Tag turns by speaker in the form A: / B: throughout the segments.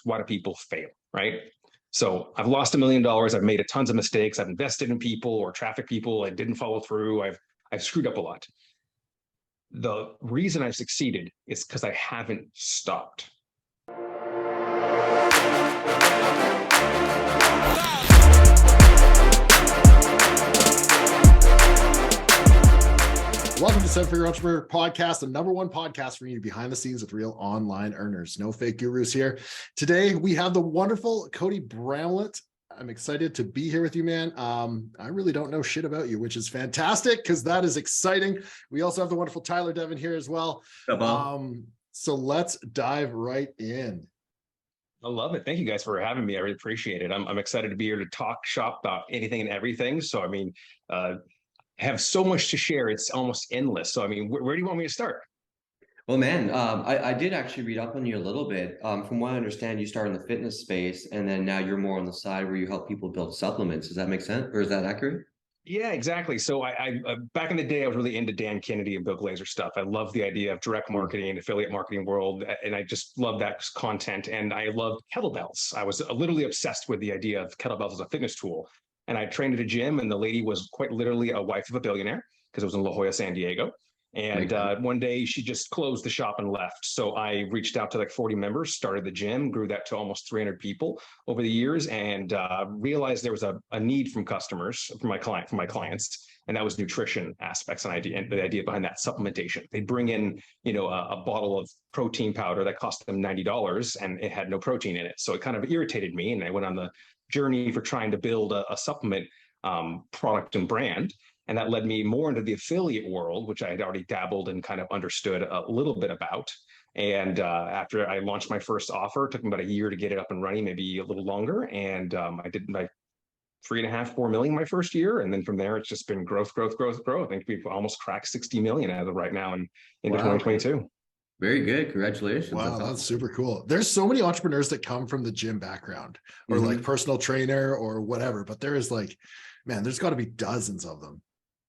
A: why do people fail, right? So I've lost $1 million. I've made tons of mistakes. I've invested in people or traffic people. I didn't follow through. I've screwed up a lot. The reason I've succeeded is because I haven't stopped.
B: Welcome to Seven Figure Entrepreneur Podcast, the #1 podcast for you behind the scenes with real online earners. No fake gurus here. Today, we have the wonderful Cody Bramlett. I'm excited to be here with you, man. I really don't know shit about you, which is fantastic because that is exciting. We also have the wonderful Tyler Devon here as well. So let's dive right in.
A: I love it. Thank you guys for having me. I really appreciate it. I'm excited to be here to talk shop about anything and everything. So, have so much to share. It's almost endless. So, where do you want me to start?
C: Well, man, I did actually read up on you a little bit. From what I understand, you started in the fitness space, and then now you're more on the side where you help people build supplements. Does that make sense, or is that accurate?
A: Yeah, exactly. So I back in the day, I was really into Dan Kennedy and Bill Glazer stuff. I love the idea of direct marketing, affiliate marketing world, and I just love that content. And I loved kettlebells. I was literally obsessed with the idea of kettlebells as a fitness tool. And I trained at a gym, and the lady was quite literally a wife of a billionaire because it was in La Jolla, San Diego. And one day she just closed the shop and left. So I reached out to like 40 members, started the gym, grew that to almost 300 people over the years, and realized there was a need from customers, from my clients, and that was nutrition aspects and the idea behind that supplementation. They'd bring in, a bottle of protein powder that cost them $90, and it had no protein in it. So it kind of irritated me, and I went on the journey for trying to build a supplement product and brand. And that led me more into the affiliate world, which I had already dabbled and kind of understood a little bit about. And after I launched my first offer, it took me about a year to get it up and running, maybe a little longer. And I did my 3.5, 4 million my first year. And then from there, it's just been growth. I think we've almost cracked 60 million as of right now into 2022.
C: Very good. Congratulations.
B: Wow, that's super cool. There's so many entrepreneurs that come from the gym background or like personal trainer or whatever, but there is like, man, there's got to be dozens of them.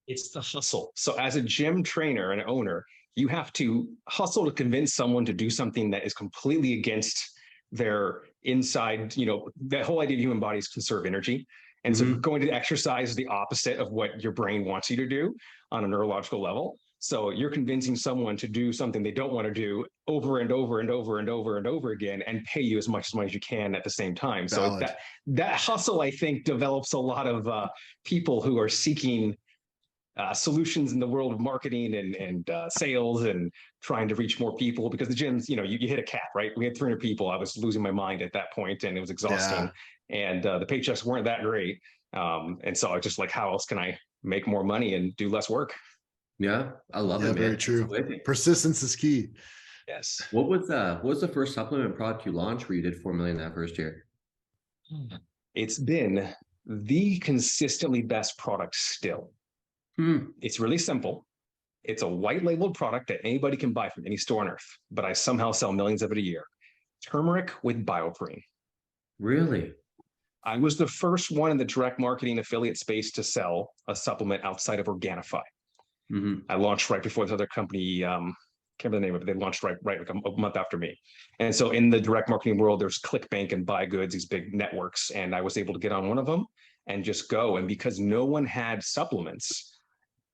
A: It's the hustle. So as a gym trainer and owner, you have to hustle to convince someone to do something that is completely against their inside, the whole idea of human body is conserve energy. And so going to exercise is the opposite of what your brain wants you to do on a neurological level. So you're convincing someone to do something they don't want to do over and over and over and over and over again and pay you as much money as you can at the same time. Valid. So that hustle, I think, develops a lot of people who are seeking solutions in the world of marketing and sales and trying to reach more people, because the gyms, you hit a cap, right? We had 300 people. I was losing my mind at that point, and it was exhausting. Yeah. And the paychecks weren't that great. And so I was just like, how else can I make more money and do less work?
C: Yeah, I love it, man.
B: Very true. Persistence is key.
A: Yes.
C: What was the first supplement product you launched where you did 4 million that first year?
A: It's been the consistently best product still. It's really simple. It's a white labeled product that anybody can buy from any store on earth, but I somehow sell millions of it a year. Turmeric with bioprene.
C: Really?
A: I was the first one in the direct marketing affiliate space to sell a supplement outside of Organifi. I launched right before this other company, can't remember the name of it. They launched right like a month after me. And so in the direct marketing world, there's ClickBank and Buy Goods, these big networks. And I was able to get on one of them and just go. And because no one had supplements,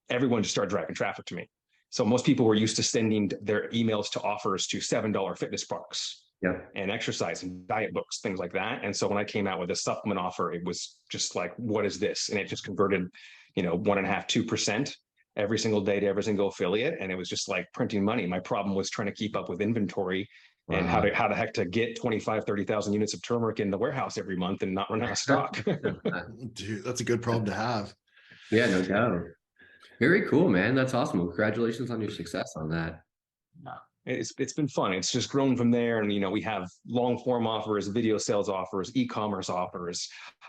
A: everyone just started driving traffic to me. So most people were used to sending their emails to offers to $7 fitness products and exercise and diet books, things like that. And so when I came out with a supplement offer, it was just like, what is this? And it just converted, 1.5%, 2% every single day to every single affiliate. And it was just like printing money. My problem was trying to keep up with inventory and how the heck to get 25, 30,000 units of turmeric in the warehouse every month and not run out of stock.
B: Dude, that's a good problem to have.
C: Yeah, no doubt. Very cool, man. That's awesome. Well, congratulations on your success on that.
A: It's been fun. It's just grown from there. And, we have long form offers, video sales offers, e-commerce offers.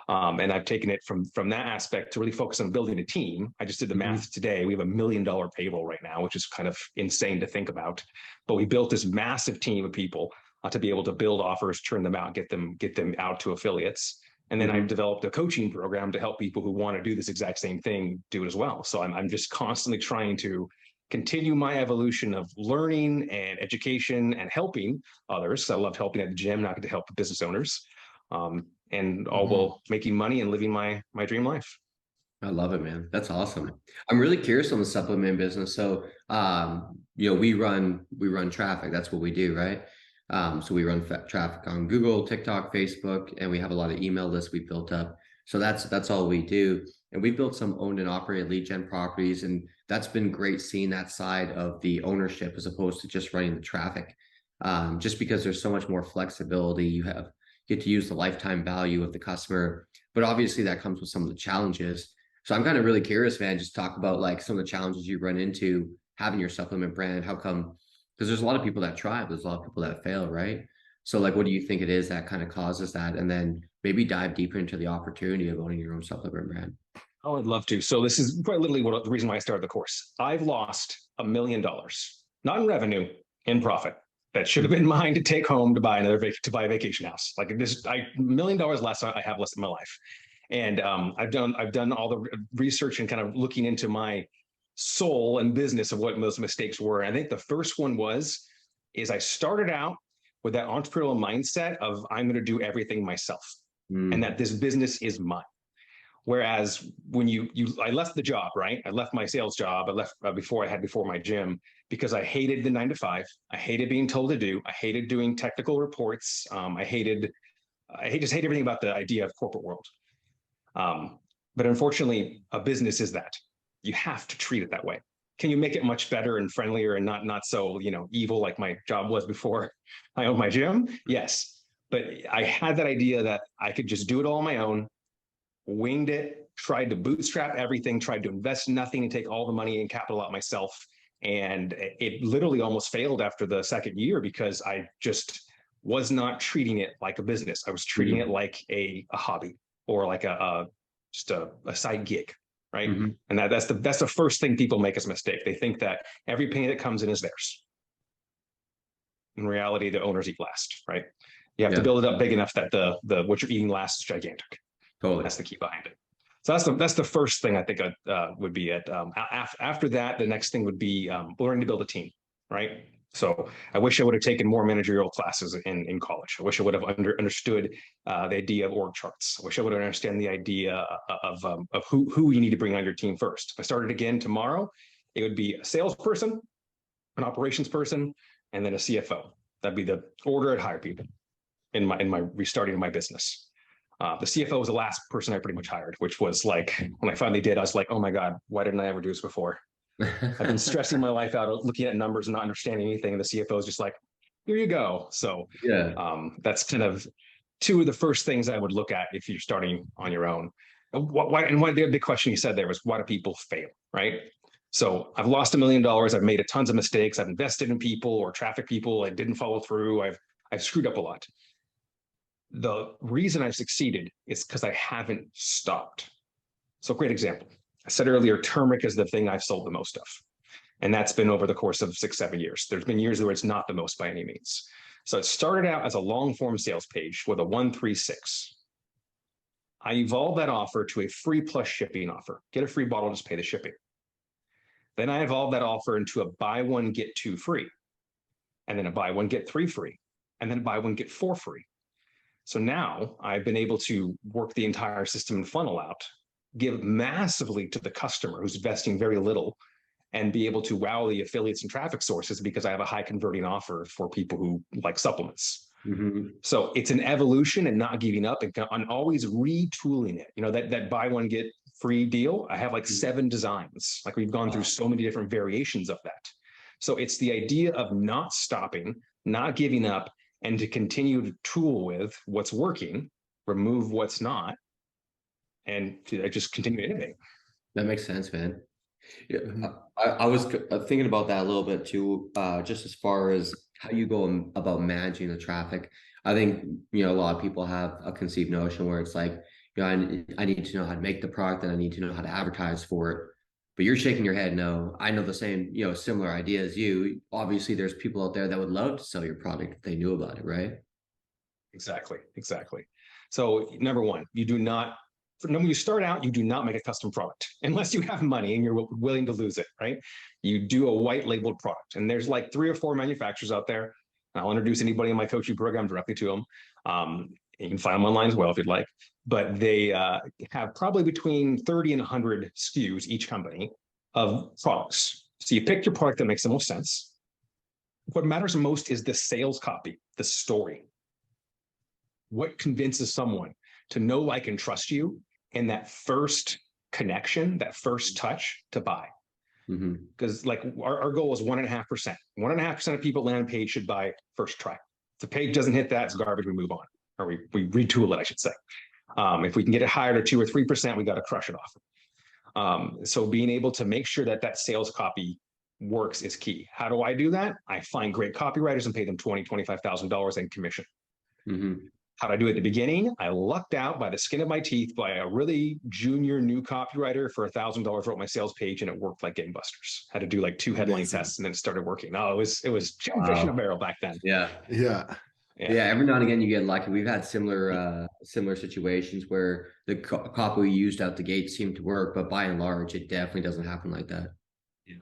A: And I've taken it from that aspect to really focus on building a team. I just did the math today. We have $1 million payroll right now, which is kind of insane to think about. But we built this massive team of people to be able to build offers, turn them out, get them out to affiliates. And then I've developed a coaching program to help people who want to do this exact same thing do it as well. So I'm just constantly trying to continue my evolution of learning and education and helping others. I love helping at the gym, not to help business owners, and all while making money and living my dream life.
C: I love it, man. That's awesome. I'm really curious on the supplement business. So, we run traffic. That's what we do, right? So we run traffic on Google, TikTok, Facebook, and we have a lot of email lists we built up. So that's all we do. And we built some owned and operated lead gen properties, and that's been great seeing that side of the ownership as opposed to just running the traffic. Just because there's so much more flexibility, you get to use the lifetime value of the customer, but obviously that comes with some of the challenges. So I'm kind of really curious, man, just talk about like some of the challenges you run into having your supplement brand. How come? Because there's a lot of people that try, but there's a lot of people that fail, right? So like, what do you think it is that kind of causes that? And then maybe dive deeper into the opportunity of owning your own supplement brand.
A: Oh, I'd love to. So this is quite literally the reason why I started the course. I've lost $1 million, not in revenue, in profit. That should have been mine to take home to buy a vacation house. Like this, $1 million less I have less in my life. And I've done all the research and kind of looking into my soul and business of what those mistakes were. And I think the first one is I started out with that entrepreneurial mindset of I'm going to do everything myself, and that this business is mine. Whereas when I left the job, right? I left my sales job. I left before my gym because I hated the 9 to 5. I hated being told to do. I hated doing technical reports. I just hate everything about the idea of corporate world. But unfortunately, a business is that. You have to treat it that way. Can you make it much better and friendlier and not so, evil like my job was before I owned my gym? Yes. But I had that idea that I could just do it all on my own, winged it, tried to bootstrap everything, tried to invest nothing and take all the money and capital out myself. And it literally almost failed after the second year because I just was not treating it like a business. I was treating it like a hobby or like just a side gig, right? And that's the first thing people make as a mistake. They think that every penny that comes in is theirs. In reality, the owners eat last, right? You have to build it up big enough that the what you're eating last is gigantic.
C: Totally.
A: That's the key behind it. So that's the first thing I think would be it. After that, the next thing would be learning to build a team, right? So I wish I would have taken more managerial classes in college. I wish I would have understood the idea of org charts. I wish I would have understood the idea of who you need to bring on your team first. If I started again tomorrow, it would be a salesperson, an operations person, and then a CFO. That'd be the order I'd hire people in my restarting of my business. The CFO was the last person I pretty much hired, which was like, when I finally did, I was like, oh my God, why didn't I ever do this before? I've been stressing my life out, looking at numbers and not understanding anything. And the CFO is just like, here you go. So that's kind of two of the first things I would look at if you're starting on your own. And why the big question you said there was, why do people fail, right? So I've lost $1 million. I've made tons of mistakes. I've invested in people or traffic people. I didn't follow through. I've screwed up a lot. The reason I've succeeded is because I haven't stopped. So great example. I said earlier, turmeric is the thing I've sold the most of. And that's been over the course of 6-7 years. There's been years where it's not the most by any means. So it started out as a long form sales page with a 136. I evolved that offer to a free plus shipping offer. Get a free bottle, just pay the shipping. Then I evolved that offer into a buy one, get two free. And then a buy one, get three free. And then a buy one, get four free. So now I've been able to work the entire system and funnel out, give massively to the customer who's investing very little, and be able to wow the affiliates and traffic sources because I have a high converting offer for people who like supplements. So it's an evolution and not giving up and always retooling it. That buy one, get free deal. I have like 7 designs. Like we've gone through so many different variations of that. So it's the idea of not stopping, not giving up, and to continue to tool with what's working, remove what's not, and to just continue to innovate.
C: That makes sense, man. Yeah, I was thinking about that a little bit too, just as far as how you go about managing the traffic. I think, a lot of people have a conceived notion where it's like, I need to know how to make the product and I need to know how to advertise for it. But you're shaking your head. No, I know the same, similar idea as you. Obviously, there's people out there that would love to sell your product if they knew about it, right?
A: Exactly. So number one, you do not when you start out, you do not make a custom product unless you have money and you're willing to lose it, right? You do a white labeled product, and there's like 3 or 4 manufacturers out there. I'll introduce anybody in my coaching program directly to them. You can find them online as well if you'd like, but they have probably between 30 and 100 SKUs, each company, of products. So you pick your product that makes the most sense. What matters most is the sales copy, the story. What convinces someone to know, like, and trust you, and that first connection, that first touch to buy. Because like our goal is 1.5%. 1.5% of people land page should buy first try. If the page doesn't hit that, it's garbage. We move on, or we retool it, I should say. If we can get it higher to 2 or 3%, we got to crush it off. So being able to make sure that that sales copy works is key. How do I do that? I find great copywriters and pay them $20,000, $25,000 in commission. How do I do it at the beginning? I lucked out by the skin of my teeth by a really junior new copywriter for $1,000 wrote my sales page, and it worked like gangbusters. Had to do like 2 headline tests and then it started working. Oh, it was fish in a barrel back then.
C: Yeah. Every now and again you get lucky. We've had similar situations where the copy we used out the gate seemed to work, but by and large, it definitely doesn't happen like that.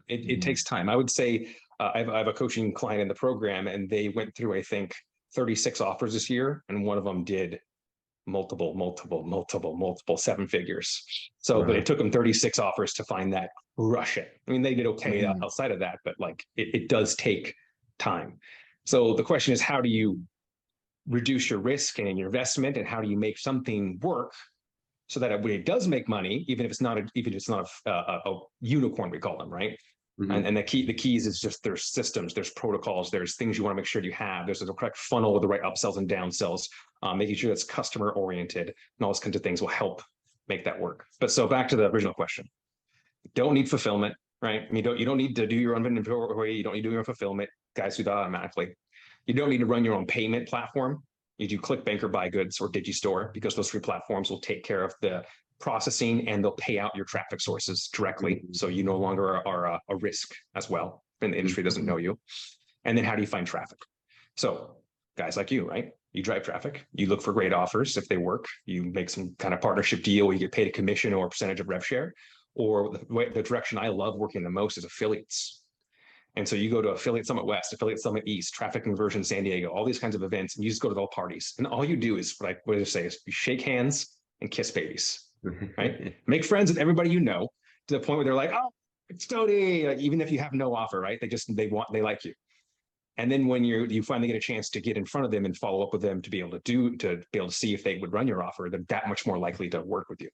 A: It takes time. I would say I have a coaching client in the program, and they went through, I think, 36 offers this year, and one of them did multiple 7 figures. So, but it took them 36 offers to find that rush it. I mean, they did okay outside of that, but like it does take time. So the question is, how do you reduce your risk and your investment, and how do you make something work so that when it does make money, even if it's not a unicorn, we call them, right? And the keys is just there's systems, there's protocols, there's things you want to make sure you have. There's the correct funnel with the right upsells and downsells, making sure that's customer oriented, and all those kinds of things will help make that work. But so back to the original question, you don't need fulfillment, right? I mean, you don't need to do your own inventory. You don't need to do your own fulfillment. Guys do that automatically. You don't need to run your own payment platform. You do ClickBank or Buy Goods or Digistore, because those 3 platforms will take care of the processing, and they'll pay out your traffic sources directly. So you no longer are a risk as well, and the industry doesn't know you. And then how do you find traffic? So guys like you, right? You drive traffic, you look for great offers. If they work, you make some kind of partnership deal where you get paid a commission or a percentage of rev share. Or the direction I love working the most is affiliates. And so you go to Affiliate Summit West, Affiliate Summit East, Traffic Conversion San Diego, all these kinds of events, and you just go to all parties. And all you do is, like, what do they say, is you shake hands and kiss babies. Right? Make friends with everybody you know, to the point where they're like, oh, it's Cody. Like, even if you have no offer, right? They like you. And then when you finally get a chance to get in front of them and follow up with them to be able to see if they would run your offer, they're that much more likely to work with you.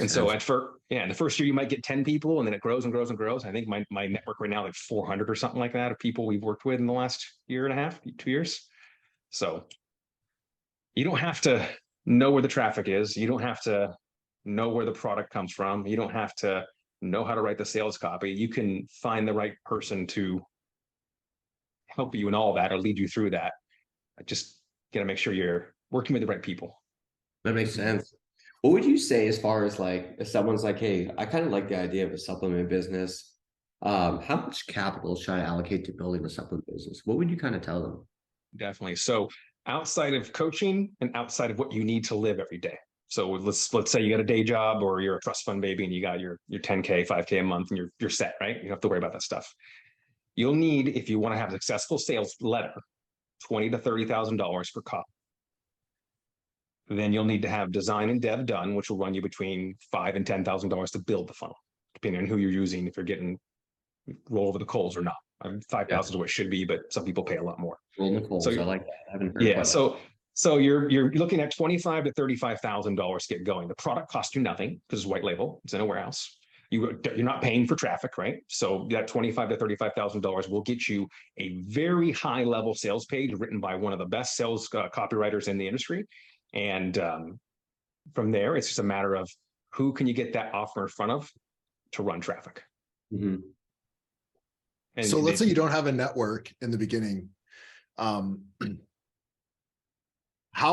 A: So in the first year you might get 10 people, and then it grows and grows and grows. I think my network right now, like 400 or something like that, of people we've worked with in the last 1.5 years, 2 years. So you don't have to know where the traffic is. You don't have to know where the product comes from. You don't have to know how to write the sales copy. You can find the right person to help you in all that, or lead you through that. I just got to make sure you're working with the right people.
C: That makes sense. What would you say as far as, like, if someone's like, hey, I kind of like the idea of a supplement business. How much capital should I allocate to building a supplement business? What would you kind of tell them?
A: Definitely. So outside of coaching and outside of what you need to live every day. So let's say you got a day job, or you're a trust fund baby, and you got your 10K, 5K a month, and you're set, right? You don't have to worry about that stuff. You'll need, if you want to have a successful sales letter, $20,000 to $30,000 for copy. Then you'll need to have design and dev done, which will run you between $5,000 and $10,000 to build the funnel, depending on who you're using, if you're getting roll over the coals or not. 5,000 is what it should be, but some people pay a lot more.
C: Roll the coals, so I like that. I haven't heard
A: So you're looking at $25,000 to $35,000 to get going. The product costs you nothing because it's white label. It's in a warehouse. You're not paying for traffic, right? So that $25,000 to $35,000 will get you a very high level sales page written by one of the best sales copywriters in the industry. And from there, it's just a matter of who can you get that offer in front of to run traffic.
B: And so let's say you don't have a network in the beginning. How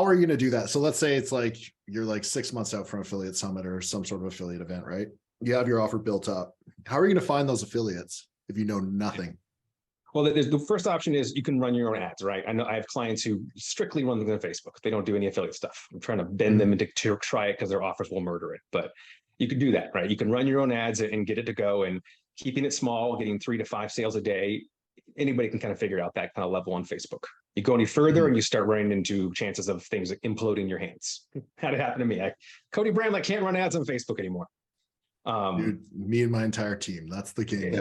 B: are you going to do that? So let's say it's like you're like 6 months out from Affiliate Summit or some sort of affiliate event, right? You have your offer built up. How are you going to find those affiliates if you know nothing?
A: Well, the first option is you can run your own ads, right? I know I have clients who strictly run them on Facebook. They don't do any affiliate stuff. I'm trying to bend them into to try it because their offers will murder it. But you can do that, right? You can run your own ads and get it to go, and keeping it small, getting 3 to 5 sales a day. Anybody can kind of figure out that kind of level on Facebook. You go any further and you start running into chances of things imploding your hands. Had it happen to me. Cody Bramlett can't run ads on Facebook anymore.
B: Dude, me and my entire team. That's the game.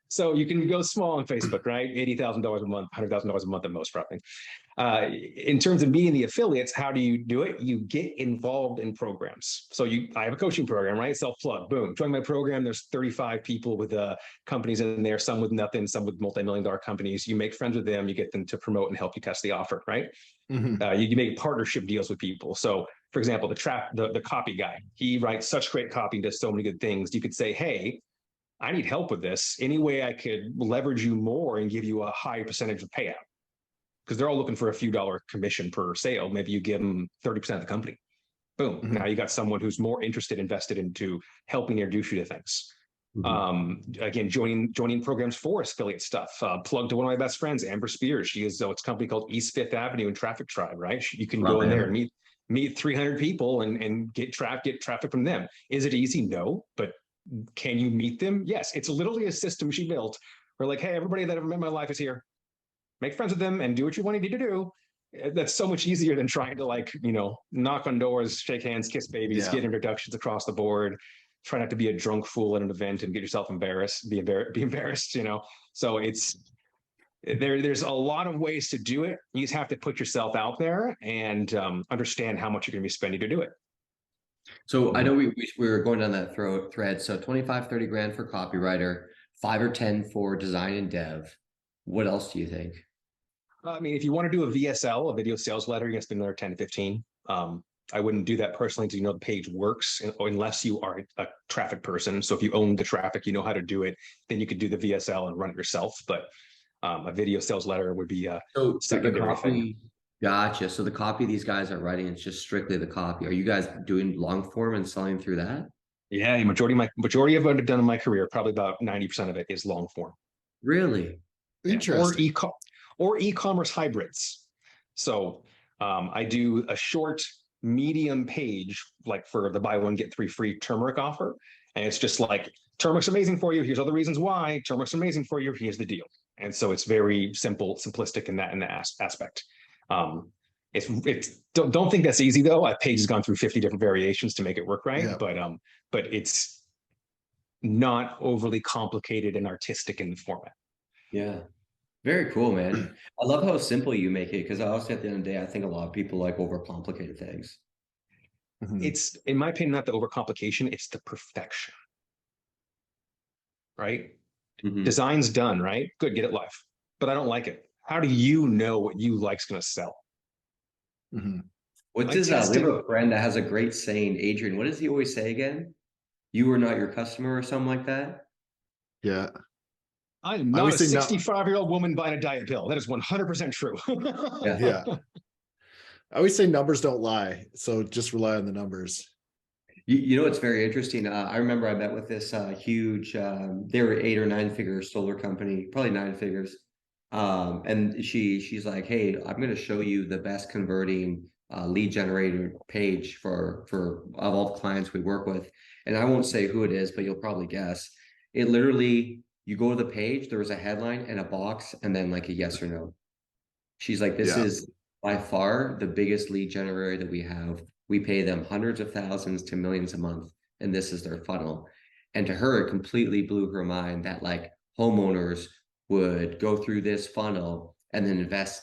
A: So you can go small on Facebook, right? $80,000 a month, $100,000 a month at most, probably. In terms of meeting the affiliates, how do you do it? You get involved in programs. So I have a coaching program, right? Self-plug, boom. Join my program. There's 35 people with companies in there, some with nothing, some with multi-million-dollar companies. You make friends with them. You get them to promote and help you test the offer, right? You make partnership deals with people. So, for example, the copy guy, he writes such great copy, does so many good things. You could say, hey, I need help with this. Any way I could leverage you more and give you a higher percentage of payout? Because they're all looking for a few dollar commission per sale. Maybe you give them 30% of the company. Boom. Now you got someone who's more invested into helping introduce you to things. Again, joining programs for affiliate stuff. Plug to one of my best friends, Amber Spears. She is it's a company called East Fifth Avenue and Traffic Tribe, right? You can go in there and meet 300 people and get traffic from them. Is it easy? No, but can you meet them? Yes. It's literally a system she built. We're like, hey, everybody that I've met in my life is here. Make friends with them and do what you need to do. That's so much easier than trying to knock on doors, shake hands, kiss babies, get introductions across the board. Try not to be a drunk fool at an event and get yourself embarrassed, be embarrassed, So there's a lot of ways to do it. You just have to put yourself out there and understand how much you're going to be spending to do it.
C: So I know we were going down that thread. So 25, 30 grand for copywriter, 5 or 10 for design and dev. What else do you think?
A: I mean, if you want to do a VSL, a video sales letter, you're going to spend another 10 to 15. I wouldn't do that personally until the page works, unless you are a traffic person. So if you own the traffic, you know how to do it, then you could do the VSL and run it yourself. But a video sales letter would be a secondary thing.
C: Gotcha. So the copy these guys are writing, it's just strictly the copy. Are you guys doing long form and selling through that?
A: Yeah, majority of what I've done in my career, probably about 90% of it is long form.
C: Really?
B: Interesting.
A: Or e-commerce hybrids. So I do a short, medium page, like for the buy one get 3 free turmeric offer, and it's just like, turmeric's amazing for you. Here's all the reasons why. Turmeric's amazing for you. Here's the deal. And so it's very simplistic in that aspect. Don't think that's easy though. I've pages gone through 50 different variations to make it work right. Yeah. But it's not overly complicated and artistic in the format.
C: Yeah. Very cool, man. I love how simple you make it, because honestly, at the end of the day, I think a lot of people like overcomplicated things.
A: It's, in my opinion, not the overcomplication, it's the perfection. Right? Design's done, right? Good, get it live. But I don't like it. How do you know what you like's going to sell?
C: What's his we have a friend that has a great saying, Adrian. What does he always say again? You are not your customer, or something like that.
B: Yeah.
A: I'm not a 65-year-old woman buying a diet pill. That is 100% true.
B: Yeah. I always say numbers don't lie. So just rely on the numbers.
C: You know, it's very interesting. I remember I met with this huge, they were 8 or 9 figure solar company, probably 9 figures. And she's like, hey, I'm going to show you the best converting lead generator page for of all the clients we work with. And I won't say who it is, but you'll probably guess. It literally, you go to the page, there was a headline and a box, and then like a yes or no. She's like, this is by far the biggest lead generator that we have. We pay them hundreds of thousands to millions a month, and this is their funnel. And to her, it completely blew her mind that like homeowners would go through this funnel and then invest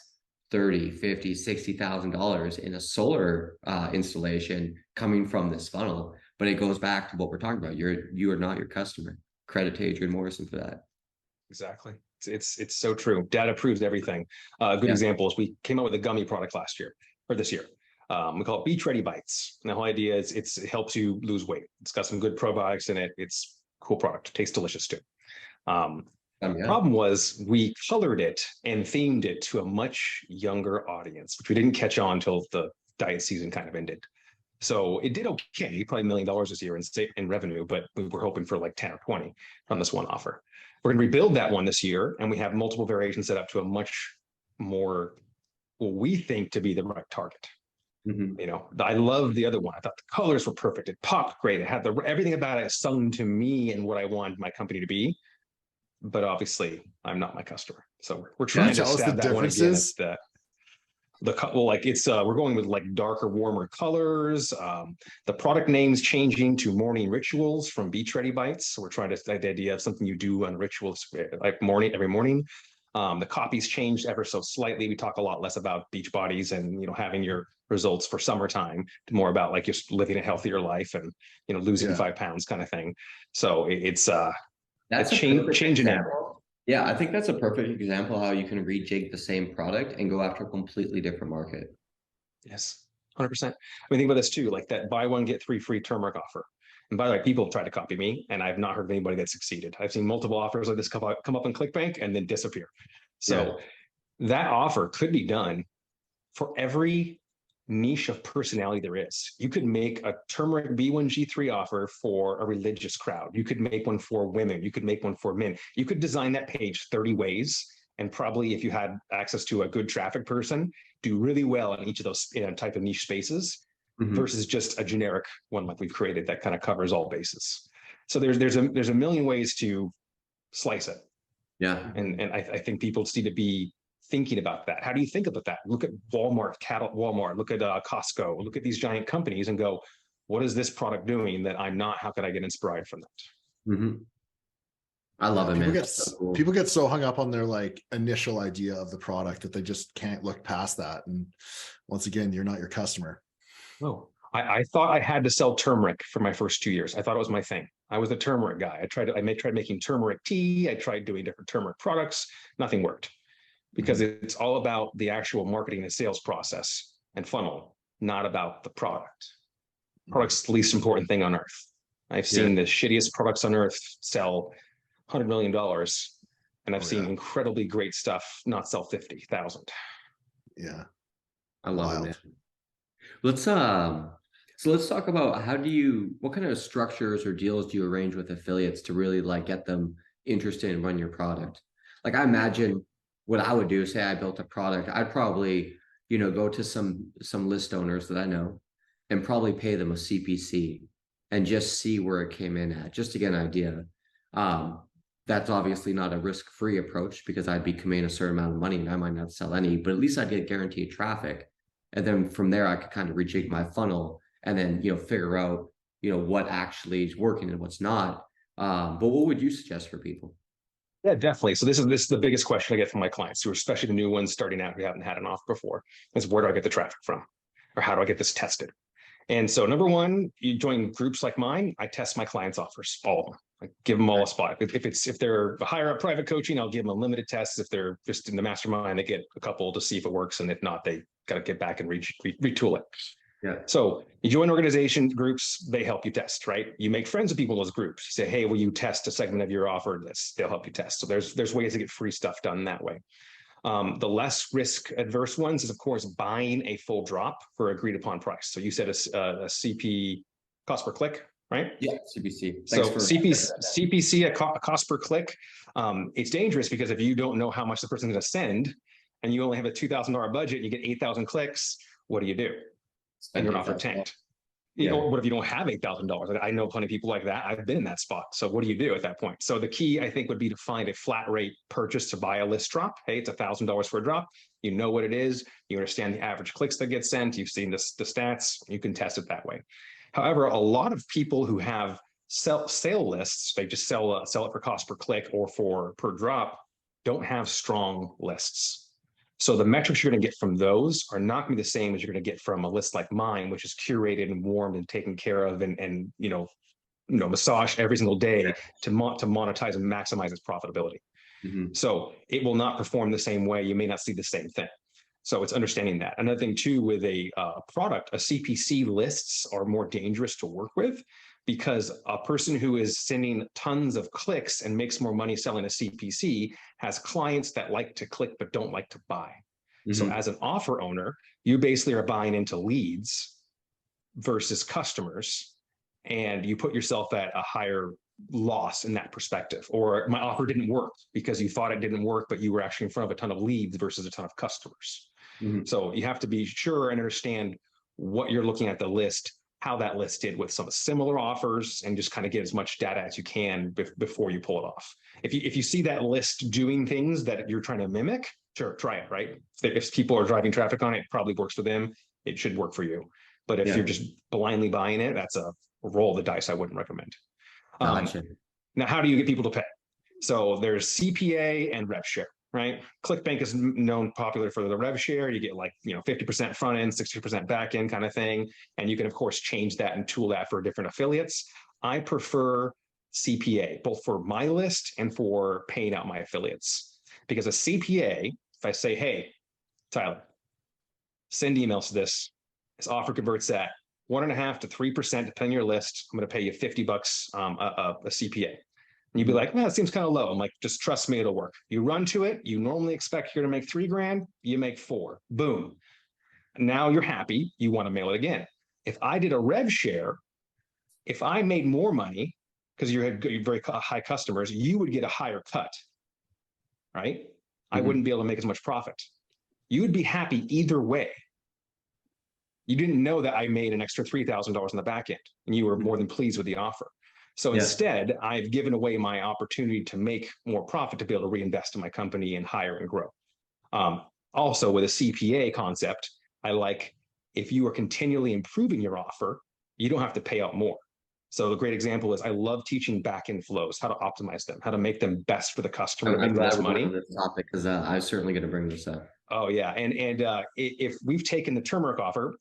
C: $30,000, $50,000, $60,000 in a solar installation coming from this funnel. But it goes back to what we're talking about. You are not your customer. Credit to Adrian Morrison for that.
A: Exactly. It's so true. Data proves everything. Good example is we came out with a gummy product this year. We call it Beach Ready Bites. And the whole idea is it helps you lose weight. It's got some good probiotics in it. It's a cool product. It tastes delicious too. Problem was we colored it and themed it to a much younger audience, which we didn't catch on until the diet season kind of ended. So it did okay, probably $1 million this year in revenue, but we were hoping for like 10 or 20 from this one offer. We're going to rebuild that one this year, and we have multiple variations set up to a much more what we think to be the right target. You know, I love the other one. I thought the colors were perfect. It popped great. It had everything about it sung to me and what I wanted my company to be. But obviously, I'm not my customer, so we're trying to stab that one again. It's well, like it's we're going with like darker, warmer colors. The product name's changing to morning rituals from Beach Ready Bites. So we're trying to like the idea of something you do on rituals like every morning. The copy's changed ever so slightly. We talk a lot less about beach bodies and, you know, having your results for summertime, more about like just living a healthier life and, you know, losing 5 pounds kind of thing. So it's
C: that's
A: a change in it.
C: Yeah, I think that's a perfect example how you can rejig the same product and go after a completely different market.
A: Yes, 100%. I mean, think about this too, like that buy one, get 3 free turmeric offer. And by the way, people have tried to copy me, and I've not heard of anybody that succeeded. I've seen multiple offers like this come up on ClickBank and then disappear. So that offer could be done for every niche of personality there is. You could make a turmeric B1G3 offer for a religious crowd. You could make one for women. You could make one for men. You could design that page 30 ways. And probably if you had access to a good traffic person, do really well in each of those type of niche spaces versus just a generic one like we've created that kind of covers all bases. So there's a million ways to slice it.
C: Yeah.
A: And I think people just need to be thinking about that. How do you think about that? Look at Walmart, look at Costco, look at these giant companies and go, what is this product doing that I'm not? How can I get inspired from that?
C: I love it, man.
B: People get so hung up on their like initial idea of the product that they just can't look past that. And once again, you're not your customer.
A: Oh, I thought I had to sell turmeric for my first 2 years. I thought it was my thing. I was a turmeric guy. I tried making turmeric tea. I tried doing different turmeric products. Nothing worked because it's all about the actual marketing and sales process and funnel, not about the product. Product's the least important thing on earth. I've seen the shittiest products on earth sell $100 million, and I've seen incredibly great stuff not sell 50,000.
B: Yeah,
C: I love it, man. Let's talk about what kind of structures or deals do you arrange with affiliates to really like get them interested in run your product? Like I imagine what I would do, say I built a product, I'd probably, you know, go to some list owners that I know and probably pay them a CPC and just see where it came in at, just to get an idea. That's obviously not a risk-free approach because I'd be committing a certain amount of money and I might not sell any, but at least I'd get guaranteed traffic. And then from there, I could kind of rejig my funnel and then, you know, figure out, you know, what actually is working and what's not. But what would you suggest for people?
A: Yeah, definitely. So this is the biggest question I get from my clients, who are especially the new ones starting out who haven't had an offer before, is where do I get the traffic from? Or how do I get this tested? And so number one, you join groups like mine, I test my clients' offers, all of them. I give them all a spot. If they're higher up private coaching, I'll give them a limited test. If they're just in the mastermind, they get a couple to see if it works. And if not, they got to get back and retool it.
C: Yeah.
A: So you join organization groups, they help you test, right? You make friends with people in those groups. You say, hey, will you test a segment of your offer list? They'll help you test. So there's ways to get free stuff done that way. The less risk adverse ones is, of course, buying a full drop for agreed upon price. So you said a CP cost per click, right?
C: Yeah, CPC.
A: So CPC, a cost per click. It's dangerous because if you don't know how much the person's going to send and you only have a $2,000 budget, you get 8,000 clicks, what do you do? And your offer tanked. You know, what if you don't have $8,000? I know plenty of people like that. I've been in that spot. So what do you do at that point? So the key, I think, would be to find a flat rate purchase to buy a list drop. Hey, it's $1,000 for a drop. You know what it is. You understand the average clicks that get sent. You've seen the stats. You can test it that way. However, a lot of people who have sale lists, they just sell it for cost per click or per drop, don't have strong lists. So the metrics you're going to get from those are not going to be the same as you're going to get from a list like mine, which is curated and warmed and taken care of and massaged every single day to monetize and maximize its profitability. So it will not perform the same way. You may not see the same thing. So it's understanding that. Another thing too, with a product, a CPC lists are more dangerous to work with because a person who is sending tons of clicks and makes more money selling a CPC has clients that like to click but don't like to buy. So as an offer owner, you basically are buying into leads versus customers, and you put yourself at a higher loss in that perspective. Or my offer didn't work because you thought it didn't work, but you were actually in front of a ton of leads versus a ton of customers. So you have to be sure and understand what you're looking at the list, how that list did with some similar offers, and just kind of get as much data as you can before you pull it off. If you see that list doing things that you're trying to mimic, sure, try it, right? If people are driving traffic on it, it probably works for them. It should work for you. But if you're just blindly buying it, that's a roll of the dice I wouldn't recommend.
C: Gotcha.
A: Now, how do you get people to pay? So there's CPA and rev share, right? ClickBank is known popular for the rev share. You get like, 50% front end, 60% back end kind of thing. And you can, of course, change that and tool that for different affiliates. I prefer CPA, both for my list and for paying out my affiliates. Because a CPA, if I say, hey, Tyler, send emails to this offer converts at 1.5% to 3%, depending on your list. I'm going to pay you $50 a CPA. And you'd be like, well, it seems kind of low. I'm like, just trust me, it'll work. You run to it. You normally expect you're going to make $3,000. You make 4. Boom. Now you're happy. You want to mail it again. If I did a rev share, if I made more money because you had very high customers, you would get a higher cut, right? I wouldn't be able to make as much profit. You would be happy either way. You didn't know that I made an extra $3,000 in the back end, and you were more than pleased with the offer. So instead, I've given away my opportunity to make more profit to be able to reinvest in my company and hire and grow. Also, with a CPA concept, I like if you are continually improving your offer, you don't have to pay out more. So the great example is I love teaching back-end flows, how to optimize them, how to make them best for the customer.
C: I'm glad we're going to this topic because I was certainly going to bring this up.
A: Oh yeah, and if we've taken the turmeric offer,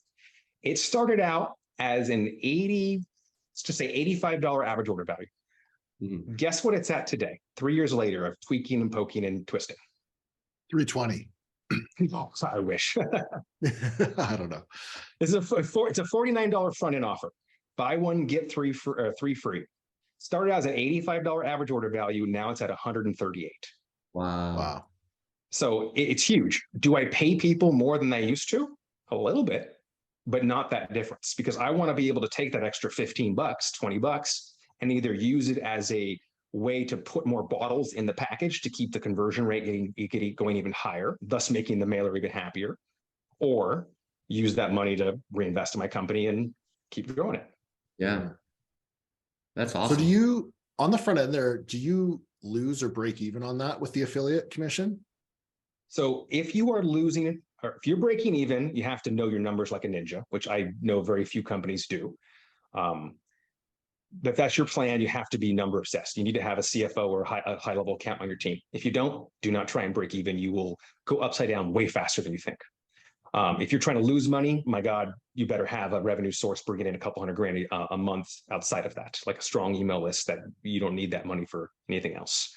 A: it started out as an let's just say $85 average order value. Guess what it's at today, 3 years later of tweaking and poking and twisting?
B: $320.
A: Oh, I wish.
B: I don't know.
A: It's a $49 front end offer. Buy one, get three free. Started out as an $85 average order value. Now it's at $138.
C: Wow.
A: So it's huge. Do I pay people more than they used to? A little bit, but not that difference, because I want to be able to take that extra $15, $20 and either use it as a way to put more bottles in the package to keep the conversion rate going even higher, thus making the mailer even happier, or use that money to reinvest in my company and keep growing it.
C: Yeah. That's awesome.
B: So do you, on the front end there, do you lose or break even on that with the affiliate commission? So
A: if you are losing, or if you're breaking even, you have to know your numbers like a ninja, which I know very few companies do. But if that's your plan, you have to be number obsessed. You need to have a CFO or a high level account on your team. If you don't, do not try and break even. You will go upside down way faster than you think. If you're trying to lose money, my God, you better have a revenue source bringing in a couple $100,000 a month outside of that, like a strong email list that you don't need that money for anything else.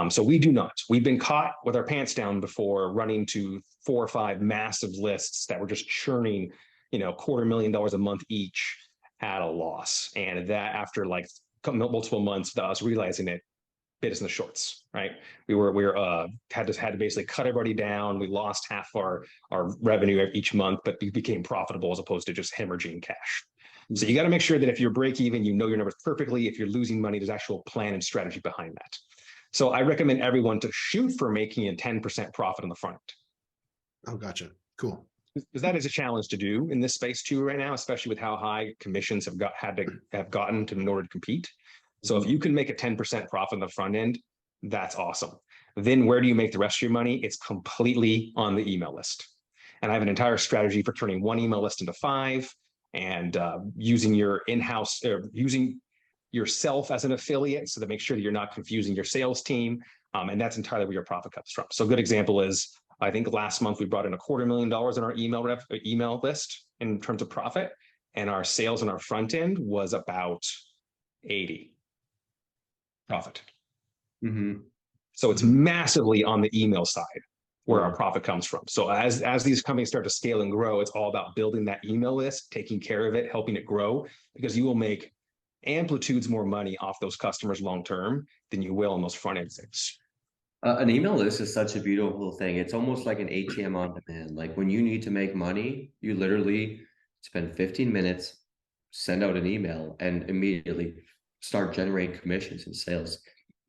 A: So we do not. We've been caught with our pants down before, running to 4 or 5 massive lists that were just churning, $250,000 a month each at a loss. And that after like multiple months of us realizing it, bit us in the shorts, right? We had to basically cut everybody down. We lost half our revenue each month, but we became profitable as opposed to just hemorrhaging cash. So you got to make sure that if you're break even, you know your numbers perfectly. If you're losing money, there's actual plan and strategy behind that. So I recommend everyone to shoot for making a 10% profit on the front end.
B: Oh, gotcha. Cool.
A: Because that is a challenge to do in this space too right now, especially with how high commissions have gotten in order to compete. So if you can make a 10% profit on the front end, that's awesome. Then where do you make the rest of your money? It's completely on the email list. And I have an entire strategy for turning one email list into 5 and using your in-house, using yourself as an affiliate so to make sure that you're not confusing your sales team. And that's entirely where your profit comes from. So a good example is, I think last month we brought in $250,000 in our email list in terms of profit, and our sales on our front end was about 80 profit. So it's massively on the email side where our profit comes from. So as these companies start to scale and grow, it's all about building that email list, taking care of it, helping it grow, because you will make amplitudes more money off those customers long term than you will on those front end things.
C: An email list is such a beautiful thing. It's almost like an ATM on demand. Like when you need to make money, you literally spend 15 minutes, send out an email and immediately start generating commissions and sales.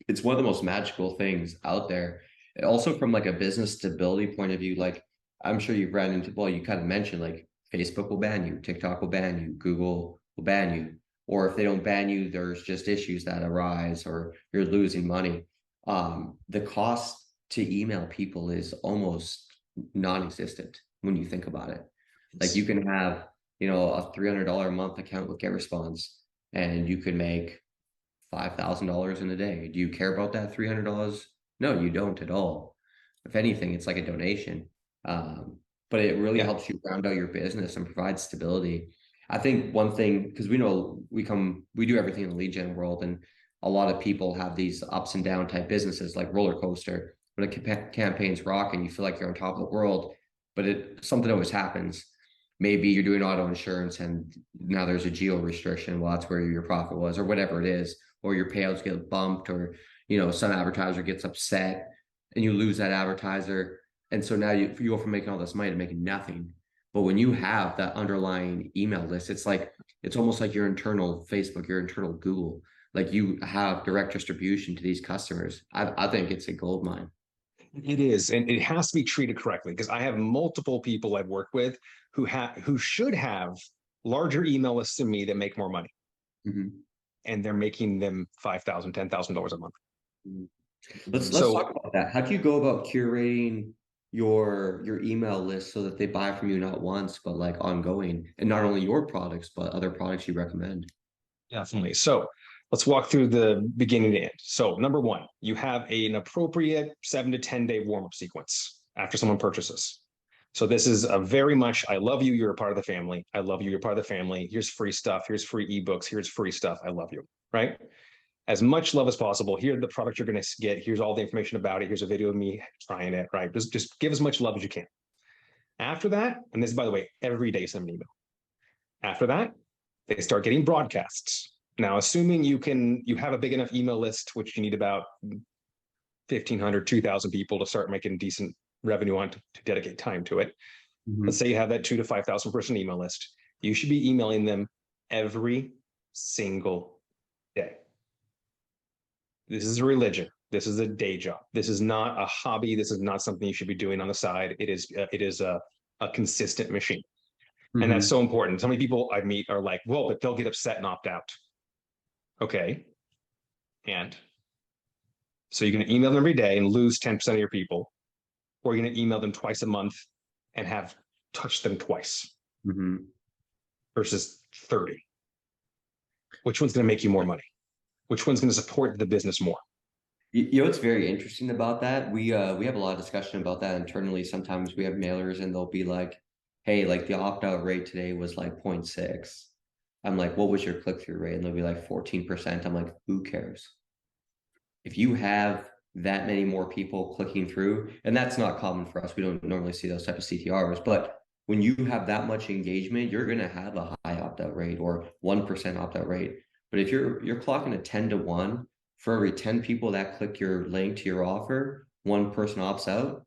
C: It's one of the most magical things out there. And also from like a business stability point of view, like I'm sure you've ran into, well, you kind of mentioned like Facebook will ban you, TikTok will ban you, Google will ban you. Or if they don't ban you, there's just issues that arise or you're losing money. The cost to email people is almost non-existent when you think about it. Like you can have, you know, a $300 a month account with GetResponse and you could make $5,000 in a day. Do you care about that $300? No, you don't at all. If anything, it's like a donation. But it really helps you round out your business and provide stability. I think one thing, because we know we do everything in the lead gen world, and a lot of people have these ups and down type businesses like roller coaster. When a campaign's rocking, you feel like you're on top of the world, but something always happens. Maybe you're doing auto insurance and now there's a geo restriction. Well, that's where your profit was, or whatever it is, or your payouts get bumped, or you know, some advertiser gets upset and you lose that advertiser. And so now you go from making all this money to making nothing. But when you have that underlying email list, it's almost like your internal Facebook, your internal Google. Like you have direct distribution to these customers. I think it's a gold mine.
A: It is, and it has to be treated correctly, because I have multiple people I've worked with who should have larger email lists than me that make more money, and they're making them $5,000, $10,000 a month.
C: Let's talk about that. How do you go about curating your email list so that they buy from you not once but like ongoing, and not only your products but other products you recommend?
A: Definitely. So let's walk through the beginning to end. So number one, you have an appropriate 7 to 10 day warm-up sequence after someone purchases. So this is a very much, I love you, you're a part of the family. I love you, you're part of the family. Here's free stuff. Here's free ebooks. Here's free stuff. I love you, right? As much love as possible. Here's the product you're going to get. Here's all the information about it. Here's a video of me trying it, right? Just give as much love as you can. After that, and this is, by the way, every day send an email. After that, they start getting broadcasts. Now, assuming you have a big enough email list, which you need about 1,500, 2,000 people to start making decent revenue on to dedicate time to it. Let's say you have that 2,000 to 5,000 person email list. You should be emailing them every single day. This is a religion. This is a day job. This is not a hobby. This is not something you should be doing on the side. It is a consistent machine. And that's so important. So many people I meet are like, well, but they'll get upset and opt out. Okay. And so you're going to email them every day and lose 10% of your people, or you're going to email them twice a month and have touched them twice versus 30. Which one's going to make you more money? Which one's going to support the business more?
C: You know what's very interesting about that? We have a lot of discussion about that internally. Sometimes we have mailers and they'll be like, hey, like the opt-out rate today was like 0.6. I'm like, what was your click-through rate? And they'll be like 14%. I'm like, who cares? If you have that many more people clicking through, and that's not common for us, we don't normally see those type of CTRs, but when you have that much engagement, you're going to have a high opt-out rate or 1% opt-out rate. But if you're clocking a 10 to 1, for every 10 people that click your link to your offer, one person opts out,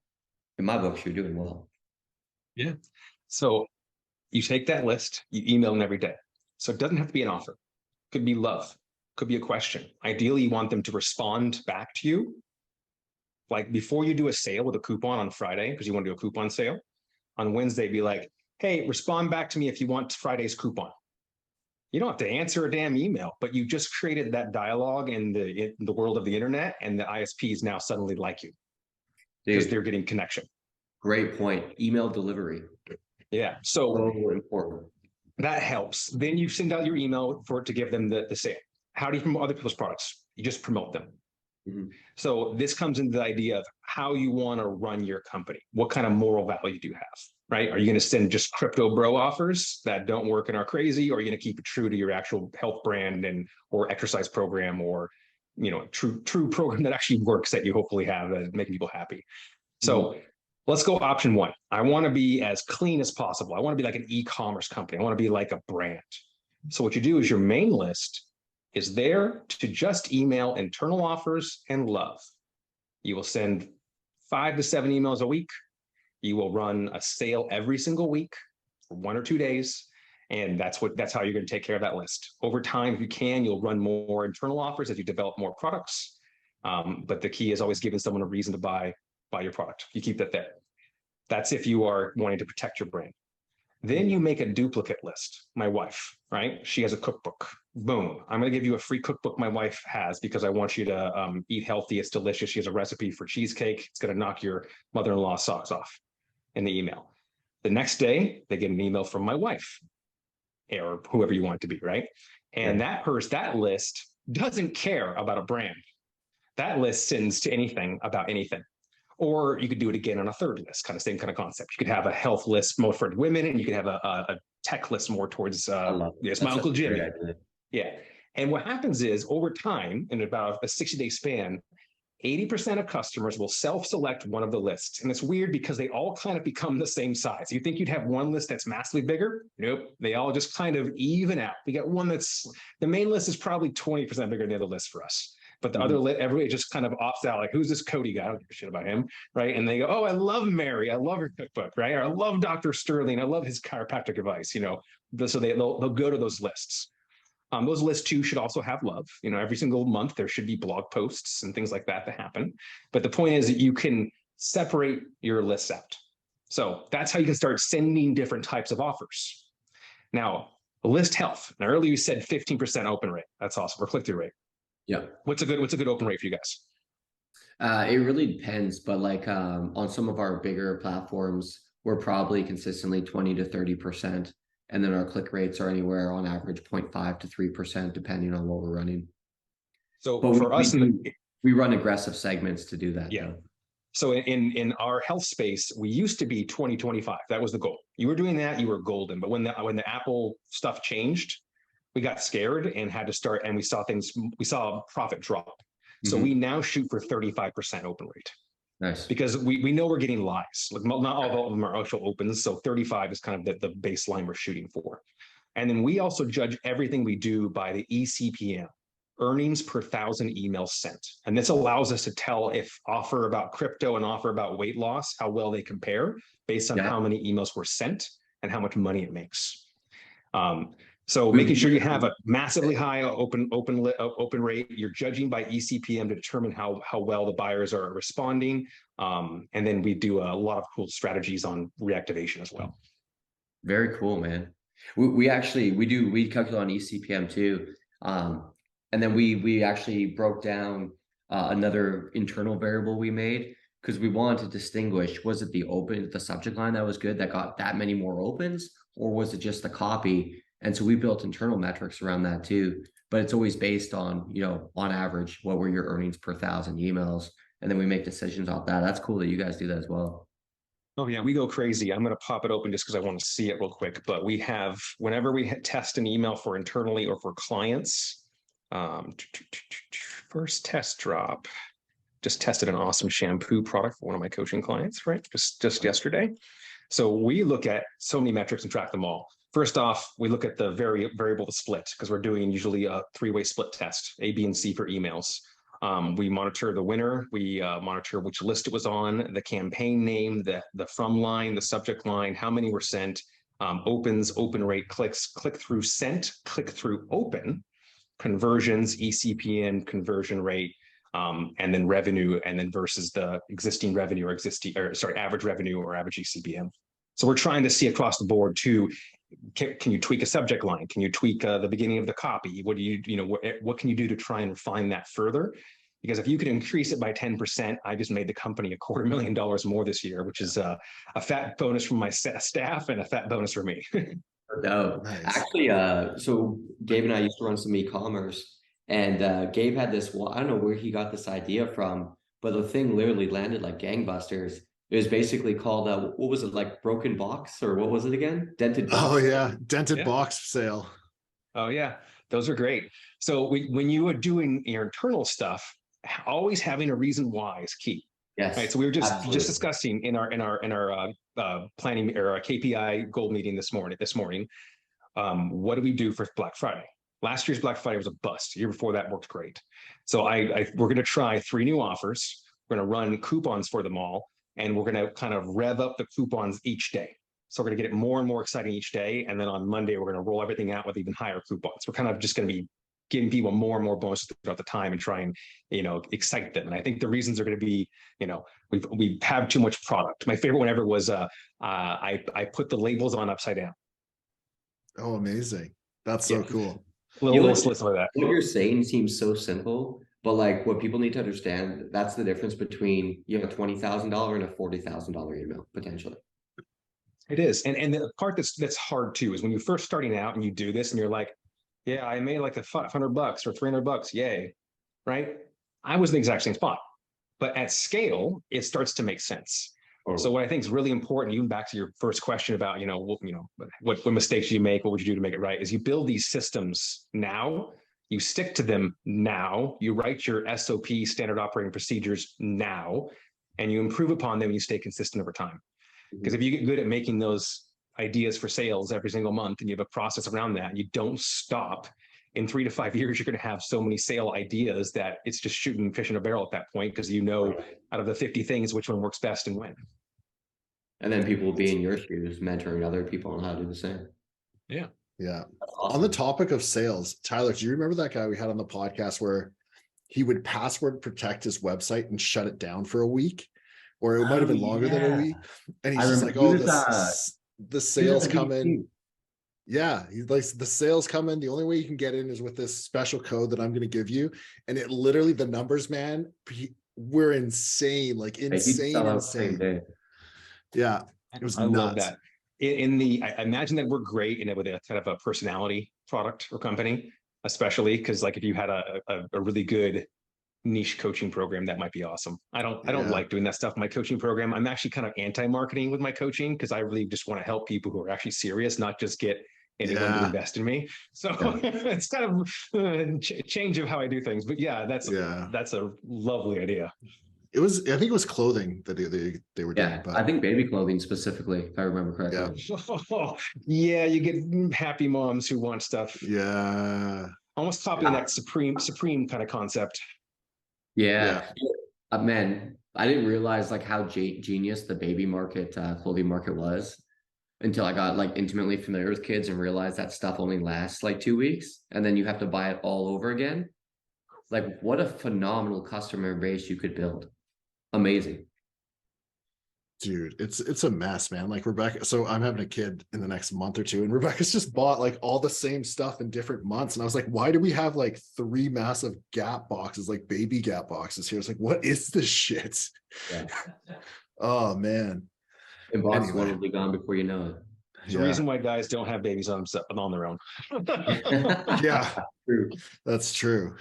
C: in my books, you're doing well.
A: Yeah. So you take that list, you email them every day. So it doesn't have to be an offer. It could be love, could be a question. Ideally, you want them to respond back to you. Like before you do a sale with a coupon on Friday, because you want to do a coupon sale, on Wednesday, be like, hey, respond back to me if you want Friday's coupon. You don't have to answer a damn email, but you just created that dialogue in the world of the internet, and the ISPs now suddenly like you because they're getting connection.
C: Great point. Email delivery.
A: Yeah. So
C: important.
A: That helps. Then you send out your email for it to give them the sale. How do you promote other people's products? You just promote them. So this comes into the idea of how you want to run your company. What kind of moral value do you have, right? Are you going to send just crypto bro offers that don't work and are crazy? Or are you going to keep it true to your actual health brand or exercise program, or, true program that actually works that you hopefully have that is making people happy? So let's go option one. I want to be as clean as possible. I want to be like an e-commerce company. I want to be like a brand. So what you do is your main list is there to just email internal offers and love. You will send 5 to 7 emails a week. You will run a sale every single week for 1 or 2 days. And that's how you're going to take care of that list. Over time, if you can, you'll run more internal offers as you develop more products. But the key is always giving someone a reason to buy your product. You keep that there. That's if you are wanting to protect your brand. Then you make a duplicate list. My wife, right? She has a cookbook. Boom. I'm going to give you a free cookbook my wife has because I want you to eat healthy. It's delicious. She has a recipe for cheesecake. It's going to knock your mother-in-law's socks off in the email. The next day, they get an email from my wife or whoever you want it to be, right? And that list doesn't care about a brand. That list sends to anything about anything. Or you could do it again on a third list, kind of same kind of concept. You could have a health list more for women, and you could have a tech list more towards yes, my Uncle Jimmy. Yeah. And what happens is over time, in about a 60-day span, 80% of customers will self-select one of the lists. And it's weird because they all kind of become the same size. You think you'd have one list that's massively bigger? Nope. They all just kind of even out. We got one that's, the main list is probably 20% bigger than the other list for us. But the other, everybody just kind of opts out, like, who's this Cody guy? I don't give a shit about him, right? And they go, oh, I love Mary. I love her cookbook, right? Or I love Dr. Sterling. I love his chiropractic advice, you know. So they'll go to those lists. Those lists too should also have love. You know, every single month there should be blog posts and things like that happen. But the point is that you can separate your lists out. So that's how you can start sending different types of offers. Now, list health. Now, earlier you said 15% open rate. That's awesome. Or click-through rate.
C: Yeah.
A: What's a good open rate for you guys?
C: It really depends, but like on some of our bigger platforms, we're probably consistently 20 to 30%. And then our click rates are anywhere on average 0.5 to 3%, depending on what we're running.
A: So but for us,
C: we run aggressive segments to do that.
A: Yeah.
C: Though.
A: So in our health space, we used to be 20-25. That was the goal. You were doing that, you were golden. But when the Apple stuff changed, we got scared and had to start, and we saw profit drop. So we now shoot for 35% open rate.
C: Nice.
A: Because we know we're getting lies. Like not all of them are actual opens. So 35 is kind of the baseline we're shooting for. And then we also judge everything we do by the ECPM, earnings per 1,000 emails sent. And this allows us to tell if offer about crypto and offer about weight loss, how well they compare based on how many emails were sent and how much money it makes. So making sure you have a massively high open rate, you're judging by ECPM to determine how well the buyers are responding. And then we do a lot of cool strategies on reactivation as well.
C: Very cool, man. We calculate on ECPM too. And then we actually broke down another internal variable we made because we wanted to distinguish, was it the subject line that was good that got that many more opens, or was it just the copy? And so we built internal metrics around that too, but it's always based on, you know, on average, what were your earnings per 1,000 emails? And then we make decisions off that. That's cool that you guys do that as well.
A: Oh yeah, we go crazy. I'm going to pop it open just because I want to see it real quick. But we have, whenever we test an email for internally or for clients, first test drop, just tested an awesome shampoo product for one of my coaching clients, right? Just yesterday. So we look at so many metrics and track them all. First off, we look at the variable split because we're doing usually a 3-way split test, A, B, and C for emails. We monitor the winner. We monitor which list it was on, the campaign name, the from line, the subject line, how many were sent, opens, open rate, clicks, click through sent, click through open, conversions, ECPM, conversion rate, and then revenue, and then versus the existing revenue or average revenue or average ECPM. So we're trying to see across the board too. Can you tweak a subject line? Can you tweak the beginning of the copy? What can you do to try and refine that further? Because if you could increase it by 10%, I just made the company $250,000 more this year, which is a fat bonus from my staff and a fat bonus for me.
C: No, nice. Actually, so Gabe and I used to run some e-commerce, and Gabe had this. Well, I don't know where he got this idea from, but the thing literally landed like gangbusters. It was basically called what was it, like broken box, or what was it again? Dented box.
B: Oh yeah, dented box sale.
A: Oh yeah, those are great. So when you are doing your internal stuff, always having a reason why is key.
C: Yes.
A: Right. So we were just discussing in our planning or our KPI goal meeting this morning. What do we do for Black Friday? Last year's Black Friday was a bust. The year before that worked great. So we're going to try 3 new offers. We're going to run coupons for them all. And we're going to kind of rev up the coupons each day. So we're going to get it more and more exciting each day. And then on Monday, we're going to roll everything out with even higher coupons. We're kind of just going to be giving people more and more bonuses throughout the time and try and, excite them. And I think the reasons are going to be, we have too much product. My favorite one ever was I put the labels on upside down.
B: Oh, amazing. That's so cool.
A: Little slits like that.
C: What you're saying seems so simple, but like what people need to understand, that's the difference between a $20,000 and a $40,000 email potentially.
A: It is. And the part that's hard too is when you're first starting out and you do this and you're like, yeah, I made like $500 or $300. Yay. Right. I was in the exact same spot, but at scale, it starts to make sense. Oh. So what I think is really important, even back to your first question about, what mistakes you make, what would you do to make it right, is you build these systems now, you stick to them now, you write your SOP, standard operating procedures now, and you improve upon them and you stay consistent over time. Because if you get good at making those ideas for sales every single month and you have a process around that, and you don't stop, in 3 to 5 years, you're going to have so many sale ideas that it's just shooting fish in a barrel at that point, because out of the 50 things, which one works best and when.
C: And then people will be in your shoes, mentoring other people on how to do the same.
A: Yeah.
B: Yeah. Awesome. On the topic of sales, Tyler, do you remember that guy we had on the podcast where he would password protect his website and shut it down for a week? Or it might have been longer than a week. And he's just like, the sales come in. Yeah, he's like, the sales come in. The only way you can get in is with this special code that I'm going to give you. And it literally, the numbers, man, we're insane, like insane. Yeah, it was nuts.
A: Love that. I imagine that we're great in it with a kind of a personality product or company, especially because like if you had a really good niche coaching program, that might be awesome. I don't like doing that stuff in my coaching program. I'm actually kind of anti-marketing with my coaching because I really just want to help people who are actually serious, not just get anyone to invest in me. So it's kind of a change of how I do things. But that's a lovely idea.
B: I think it was clothing that they were doing.
C: Yeah, I think baby clothing specifically, if I remember correctly.
A: Yeah, you get happy moms who want stuff.
B: Yeah.
A: Almost copying that supreme kind of concept.
C: Yeah. Man, I didn't realize like how genius the baby market, clothing market was until I got like intimately familiar with kids and realized that stuff only lasts like 2 weeks and then you have to buy it all over again. Like what a phenomenal customer base you could build. Amazing.
B: Dude, it's a mess, man. Like Rebecca, so I'm having a kid in the next month or two, and Rebecca's just bought like all the same stuff in different months. And I was like, why do we have like 3 massive Gap boxes, like baby Gap boxes here? It's like, what is this shit? Yeah. Oh man.
C: And box one will be gone before you know it.
A: There's a reason why guys don't have babies on their own.
B: Yeah, true. That's true.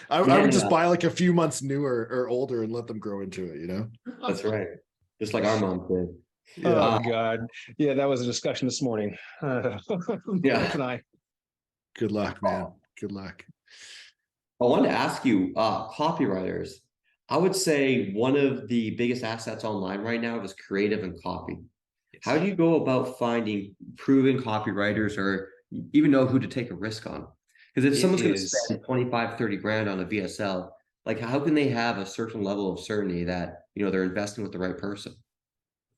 B: I would just buy like a few months newer or older and let them grow into it,
C: That's right. Just like our mom did.
A: Oh God. Yeah, that was a discussion this morning.
C: Yeah.
B: Good luck, man. Good luck.
C: I wanted to ask you, copywriters. I would say one of the biggest assets online right now is creative and copy. How do you go about finding proven copywriters or even know who to take a risk on? Because if someone's going to spend 25, 30 grand on a VSL, like how can they have a certain level of certainty that, they're investing with the right person?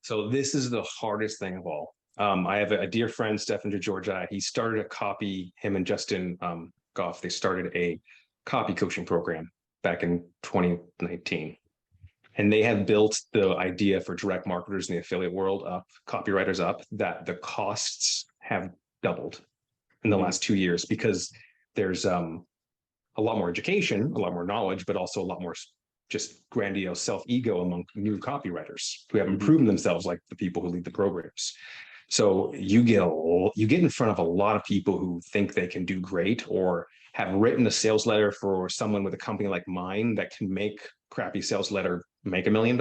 A: So this is the hardest thing of all. I have a dear friend, Stefan DeGeorgia. He started a copy, him and Justin Goff, they started a copy coaching program back in 2019. And they have built the idea for direct marketers in the affiliate world up, copywriters up, that the costs have doubled in the last 2 years because there's a lot more education, a lot more knowledge, but also a lot more just grandiose self-ego among new copywriters who haven't proven themselves like the people who lead the programs. So you get in front of a lot of people who think they can do great or have written a sales letter for someone with a company like mine that can make crappy sales letter make $1 million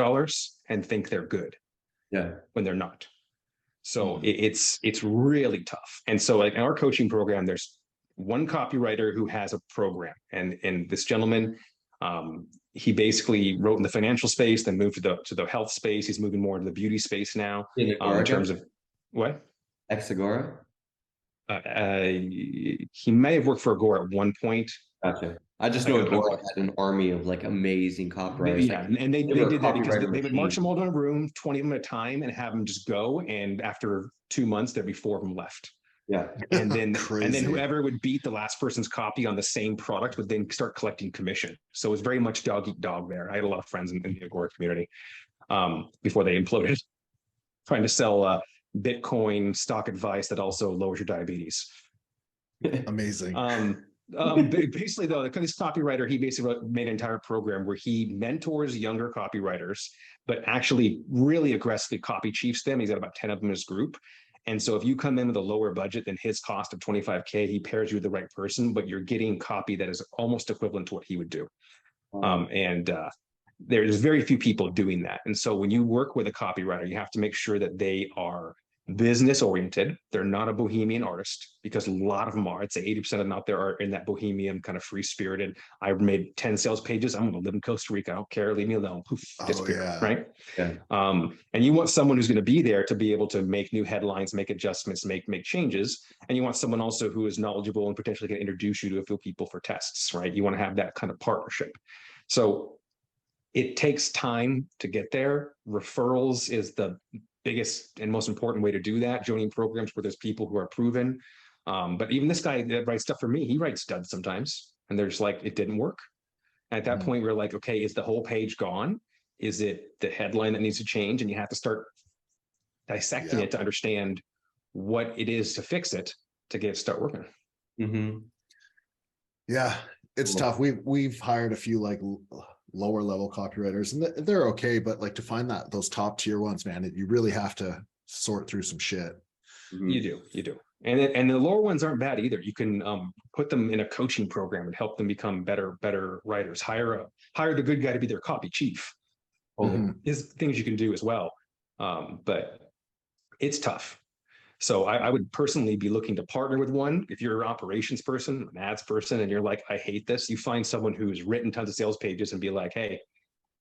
A: and think they're good when they're not. So it's really tough. And so like in our coaching program, there's one copywriter who has a program, and this gentleman, he basically wrote in the financial space, then moved to the health space. He's moving more into the beauty space now. In terms of what?
C: Exagora?
A: He may have worked for Agora at one point.
C: Gotcha. I just know Agora had an army of like amazing copywriters.
A: Yeah,
C: Like,
A: and they
C: were a
A: did that because
C: copywriter
A: they would march
C: machine.
A: them all in a room, 20 of them at a time, and have them just go. And after 2 months, there'd be 4 of them left.
C: Yeah.
A: And then
B: Crazy.
A: whoever would beat the last person's copy on the same product would then start collecting commission. So it was very much dog eat dog there. I had a lot of friends in the Agora community before they imploded, trying to sell Bitcoin stock advice that also lowers your diabetes.
B: Amazing.
A: Basically, though, this copywriter, he basically made an entire program where he mentors younger copywriters, but actually really aggressively copy chiefs them. He's got about 10 of them in his group. And so if you come in with a lower budget than his cost of 25K, he pairs you with the right person, but you're getting copy that is almost equivalent to what he would do. And there's very few people doing that. And so when you work with a copywriter, you have to make sure that they are business oriented. They're not a bohemian artist, because a lot of them are. I'd say 80% of them out there are in that bohemian kind of free spirited. I made 10 sales pages. I'm going to live in Costa Rica. I don't care. Leave me alone. Poof, disappear, right?
C: Yeah.
A: And you want someone who's going to be there to be able to make new headlines, make adjustments, make changes. And you want someone also who is knowledgeable and potentially can introduce you to a few people for tests, right? You want to have that kind of partnership. So it takes time to get there. Referrals is the biggest and most important way to do that. Joining programs where there's people who are proven. But even this guy that writes stuff for me, he writes duds sometimes. And they're just like, it didn't work. And at that point, we're like, okay, is the whole page gone? Is it the headline that needs to change? And you have to start dissecting it to understand what it is to fix it, to get it start working.
C: Mm-hmm.
B: Yeah, it's tough. We've hired a few like lower level copywriters, and they're okay, but like to find those top tier ones, man, you really have to sort through some shit.
A: You do. And the lower ones aren't bad either. You can put them in a coaching program and help them become better writers. Hire the good guy to be their copy chief. Is things you can do as well. But it's tough. So I would personally be looking to partner with one. If you're an operations person, an ads person, and you're like, I hate this, you find someone who's written tons of sales pages and be like, hey,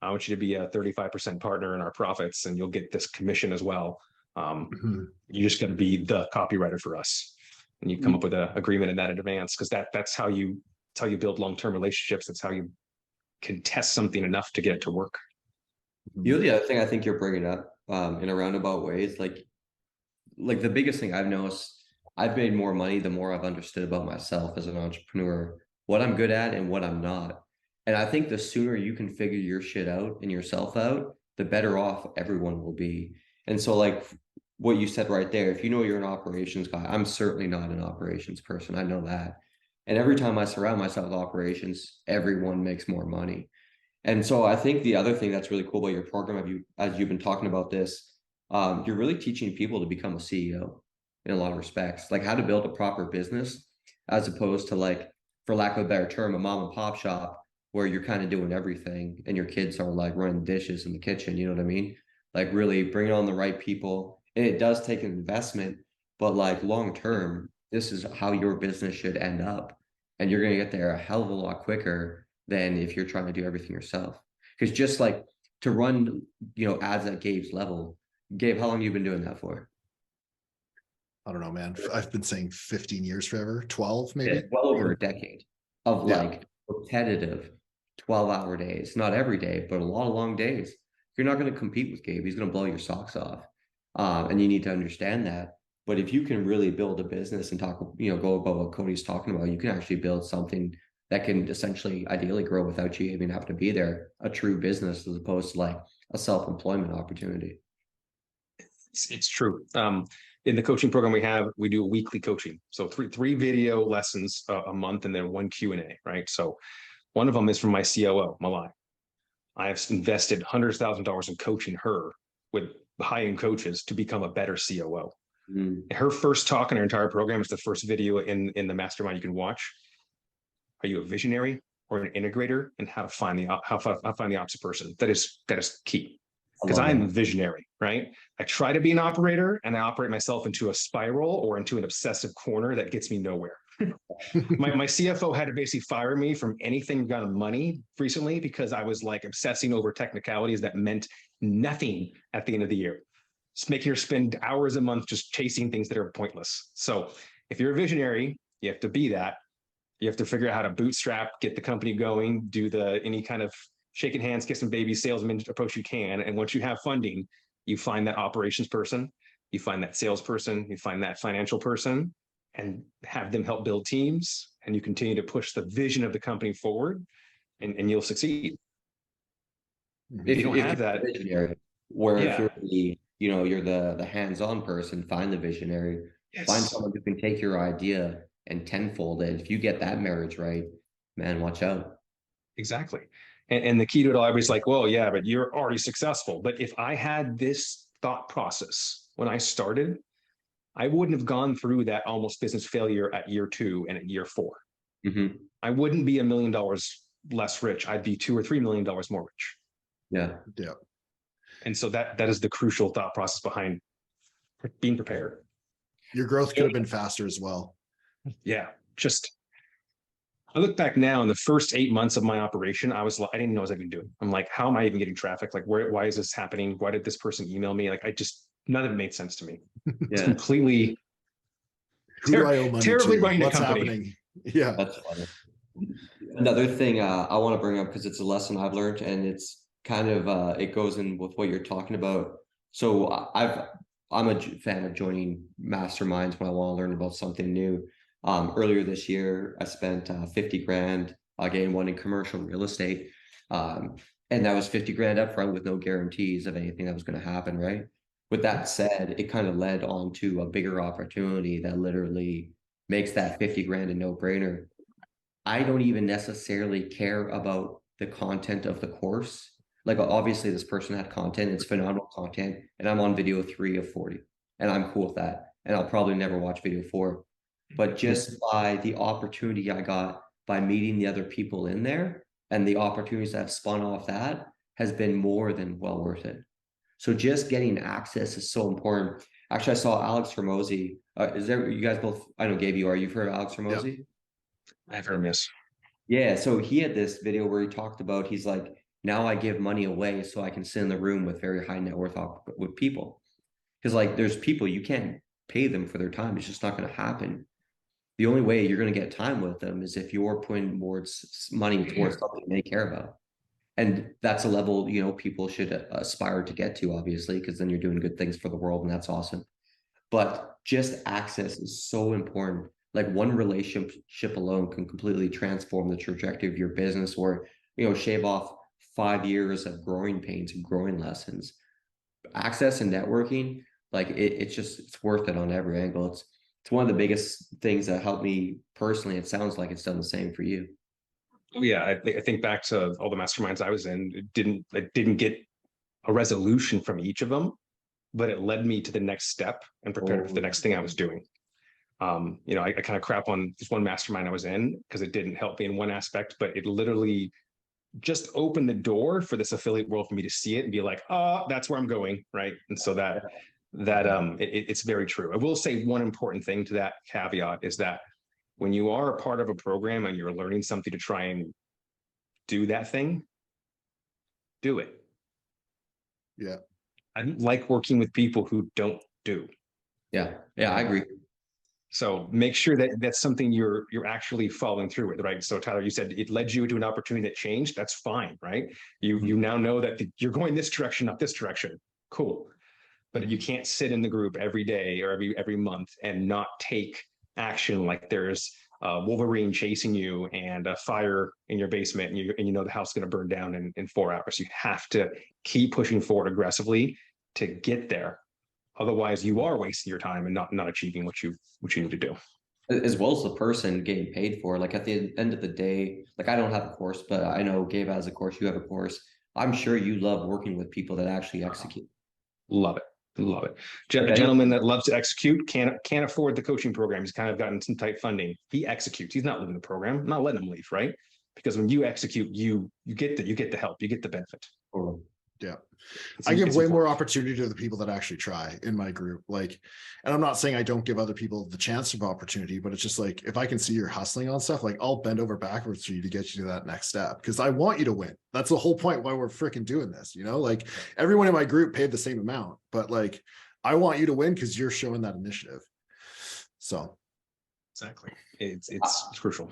A: I want you to be a 35% partner in our profits, and you'll get this commission as well. You just got to be the copywriter for us. And you come up with an agreement in that in advance, because that's how you build long-term relationships. That's how you can test something enough to get it to work.
C: You know, the other thing I think you're bringing up in a roundabout way is like the biggest thing I've noticed, I've made more money the more I've understood about myself as an entrepreneur, what I'm good at and what I'm not. And I think the sooner you can figure your shit out and yourself out, the better off everyone will be. And so like what you said right there, if you know you're an operations guy, I'm certainly not an operations person. I know that. And every time I surround myself with operations, everyone makes more money. And so I think the other thing that's really cool about your program, as you've been talking about this, you're really teaching people to become a CEO in a lot of respects, like how to build a proper business, as opposed to, like, for lack of a better term, a mom and pop shop where you're kind of doing everything and your kids are like running the dishes in the kitchen. You know what I mean? Like really bringing on the right people. And it does take an investment, but like long term, this is how your business should end up. And you're going to get there a hell of a lot quicker than if you're trying to do everything yourself. Because just like to run, ads at Gabe's level, Gabe, how long have you been doing that for?
B: I don't know, man. I've been saying 15 years forever, 12 maybe.
C: Yeah, well over a decade of like repetitive 12-hour days. Not every day, but a lot of long days. You're not going to compete with Gabe. He's going to blow your socks off. And you need to understand that. But if you can really build a business and talk, go about what Cody's talking about, you can actually build something that can essentially ideally grow without you even having to be there, a true business as opposed to like a self-employment opportunity.
A: It's true. In the coaching program we do a weekly coaching. So three video lessons a month, and then one Q&A, right? So one of them is from my COO, Malai. I have invested hundreds of thousands of dollars in coaching her with high-end coaches to become a better COO. Her first talk in her entire program is the first video in the mastermind you can watch. Are you a visionary or an integrator? And how to find the opposite person. That is key. Because I'm a visionary, right? I try to be an operator, and I operate myself into a spiral or into an obsessive corner that gets me nowhere. my CFO had to basically fire me from anything regarding money recently, because I was like obsessing over technicalities that meant nothing at the end of the year. Just making her spend hours a month just chasing things that are pointless. So if you're a visionary, you have to be that. You have to figure out how to bootstrap, get the company going, do any kind of shaking hands, kissing babies, salesman approach you can. And once you have funding, you find that operations person, you find that salesperson, you find that financial person, and have them help build teams. And you continue to push the vision of the company forward, and you'll succeed. If you don't have that,
C: visionary, where if
A: yeah,
C: you're you're the hands-on person, find the visionary, find
A: yes,
C: someone who can take your idea and tenfold it. If you get that marriage right, man, watch out.
A: exactly. And the key to it all, everybody's like, well, yeah, but you're already successful. But if I had this thought process when I started, I wouldn't have gone through that almost business failure at year 2 and at year 4.
C: Mm-hmm.
A: I wouldn't be $1 million less rich. I'd be $2 or $3 million more rich.
C: Yeah.
B: Yeah.
A: And so that is the crucial thought process behind being prepared.
B: Your growth could have been faster as well.
A: Yeah. I look back now in the first 8 months of my operation, I didn't know what I was even doing. I'm like, how am I even getting traffic? Like, why is this happening? Why did this person email me? Like, none of it made sense to me. It's completely
B: Who do I owe money
A: terribly
B: to?
A: running a
B: What's
A: company.
B: happening? Yeah.
C: That's funny. Another thing I want to bring up, because it's a lesson I've learned, and it's kind of it goes in with what you're talking about. So I'm a fan of joining masterminds when I want to learn about something new. Earlier this year, I spent 50 grand getting one in commercial real estate. And that was 50 grand up front with no guarantees of anything that was going to happen, right? With that said, it kind of led on to a bigger opportunity that literally makes that 50 grand a no-brainer. I don't even necessarily care about the content of the course. Like, obviously this person had content, it's phenomenal content, and I'm on video 3 of 40, and I'm cool with that. And I'll probably never watch video 4. But just by the opportunity I got by meeting the other people in there, and the opportunities that have spun off that, has been more than well worth it. So just getting access is so important. Actually, I saw Alex Hormozy. You guys both, I know, Gabe, you've heard of Alex Hormozy?
A: Yep. I've heard miss.
C: Yeah, so he had this video where he talked about, he's like, now I give money away so I can sit in the room with very high net worth with people. Because like, there's people, you can't pay them for their time. It's just not going to happen. The only way you're going to get time with them is if you're putting money towards something they care about. And that's a level, people should aspire to get to, obviously, because then you're doing good things for the world, and that's awesome. But just access is so important. Like, one relationship alone can completely transform the trajectory of your business, or, shave off 5 years of growing pains and growing lessons. Access and networking, like it's worth it on every angle. It's one of the biggest things that helped me personally. It sounds like it's done the same for you.
A: Yeah, I think back to all the masterminds I was in. I didn't get a resolution from each of them, but it led me to the next step and prepared me for the next thing I was doing. I kind of crap on this one mastermind I was in because it didn't help me in one aspect, but it literally just opened the door for this affiliate world for me to see it and be like, oh, that's where I'm going, right? And so it's very true. I will say one important thing to that caveat is that when you are a part of a program and you're learning something to try and do that thing, do it.
B: Yeah.
A: I don't like working with people who don't do.
C: Yeah, I agree.
A: So make sure that that's something you're actually following through with, right? So Tyler, you said it led you to an opportunity that changed. That's fine, right? You now know that you're going this direction, not this direction. Cool. But you can't sit in the group every day or every month and not take action. Like there's Wolverine chasing you and a fire in your basement, and you know the house is going to burn down in 4 hours. You have to keep pushing forward aggressively to get there. Otherwise, you are wasting your time and not achieving what you need to do.
C: As well as the person getting paid for. Like, at the end of the day, like, I don't have a course, but I know Gabe has a course. You have a course. I'm sure you love working with people that actually execute.
A: Love it. Love it. A gentleman that loves to execute can't afford the coaching program. He's kind of gotten some tight funding. He executes. He's not living the program. I'm not letting him leave, right? Because when you execute, you get the help, you get the benefit.
B: Yeah. I give way more opportunity to the people that actually try in my group. Like, and I'm not saying I don't give other people the chance of opportunity, but it's just like, if I can see you're hustling on stuff, like I'll bend over backwards for you to get you to that next step. Cause I want you to win. That's the whole point why we're freaking doing this. Like everyone in my group paid the same amount, but like, I want you to win because you're showing that initiative. So.
A: Exactly. It's crucial.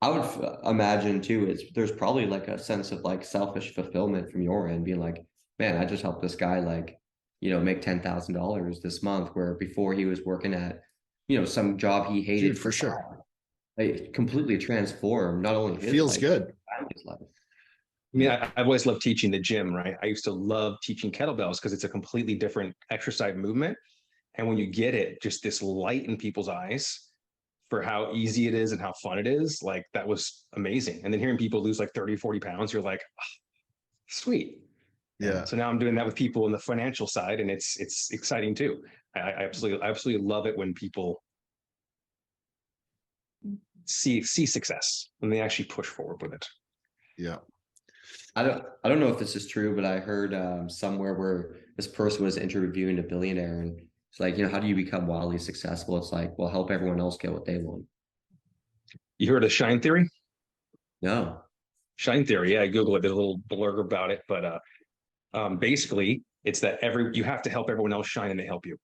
C: I would imagine too, there's probably like a sense of like selfish fulfillment from your end, being like, man, I just helped this guy like, make $10,000 this month, where before he was working at, some job he hated.
B: Dude, for sure.
C: Like completely transformed not only
B: It
C: his
B: feels
C: life,
B: good.
C: but family's life.
A: I mean, I've always loved teaching the gym, right? I used to love teaching kettlebells because it's a completely different exercise movement. And when you get it, just this light in people's eyes for how easy it is and how fun it is, like that was amazing. And then hearing people lose like 30, 40 pounds, you're like, oh, sweet.
B: Yeah.
A: So now I'm doing that with people in the financial side, and it's exciting too. I absolutely love it when people see success and they actually push forward with it.
B: Yeah.
C: I don't know if this is true, but I heard somewhere where this person was interviewing a billionaire, and it's like, how do you become wildly successful? It's like, well, help everyone else get what they want.
A: You heard of shine theory?
C: No.
A: Shine theory, yeah. Google it. There's a little blurb about it, but basically, it's that you have to help everyone else shine, and they help you.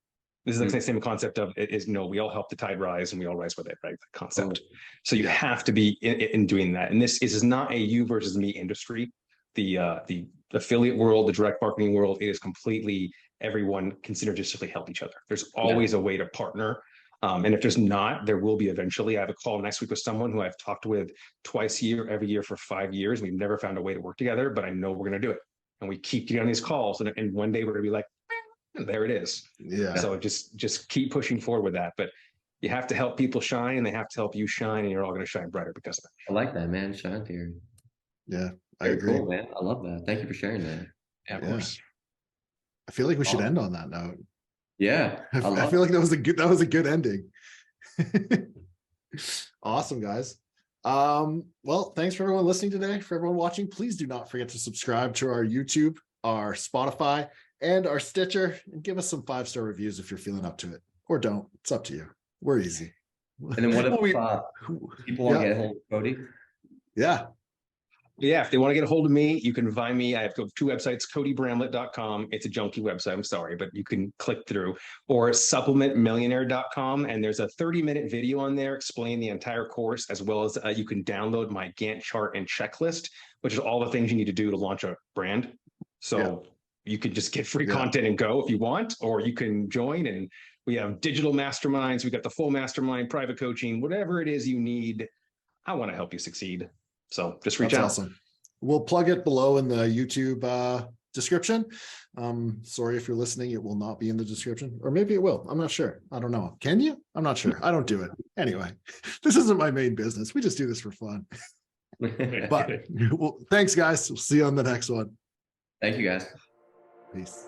A: This is like the same concept of it is we all help the tide rise and we all rise with it, right? The concept. So you have to be in doing that. And this is not a you versus me industry. The affiliate world, the direct marketing world, it is completely everyone can synergistically help each other. There's always a way to partner. And if there's not, there will be eventually. I have a call next week with someone who I've talked with twice a year, every year for 5 years. We've never found a way to work together, but I know we're going to do it. And we keep getting on these calls. And one day we're going to be like, and there it is.
B: Yeah.
A: So just keep pushing forward with that. But you have to help people shine, and they have to help you shine, and you're all going to shine brighter because of it.
C: I like that, man. Shine theory.
B: Yeah, I agree.
C: Cool, man. I love that. Thank you for sharing that.
A: Yeah, of course.
B: I feel like we should end on that note.
C: Yeah.
B: I feel like that was a good ending. Awesome, guys. Well, thanks for everyone listening today. For everyone watching, please do not forget to subscribe to our YouTube, our Spotify, and our Stitcher, and give us some 5-star reviews if you're feeling up to it, or don't. It's up to you. We're easy.
C: And then what if people want to get a hold of Cody?
A: Yeah, if they want to get a hold of me, you can find me. I have 2 websites, codybramlett.com. It's a junky website, I'm sorry, but you can click through, or supplementmillionaire.com. And there's a 30-minute video on there explaining the entire course, as well as you can download my Gantt chart and checklist, which is all the things you need to do to launch a brand. So you can just get free content and go if you want, or you can join. And we have digital masterminds. We got the full mastermind, private coaching, whatever it is you need. I want to help you succeed. So just reach out.
B: Awesome. We'll plug it below in the YouTube description. Sorry if you're listening, it will not be in the description, or maybe it will. I'm not sure. I don't know. Can you? I'm not sure. I don't do it. Anyway, this isn't my main business. We just do this for fun. But well, thanks, guys. We'll see you on the next one.
C: Thank you, guys.
B: Peace.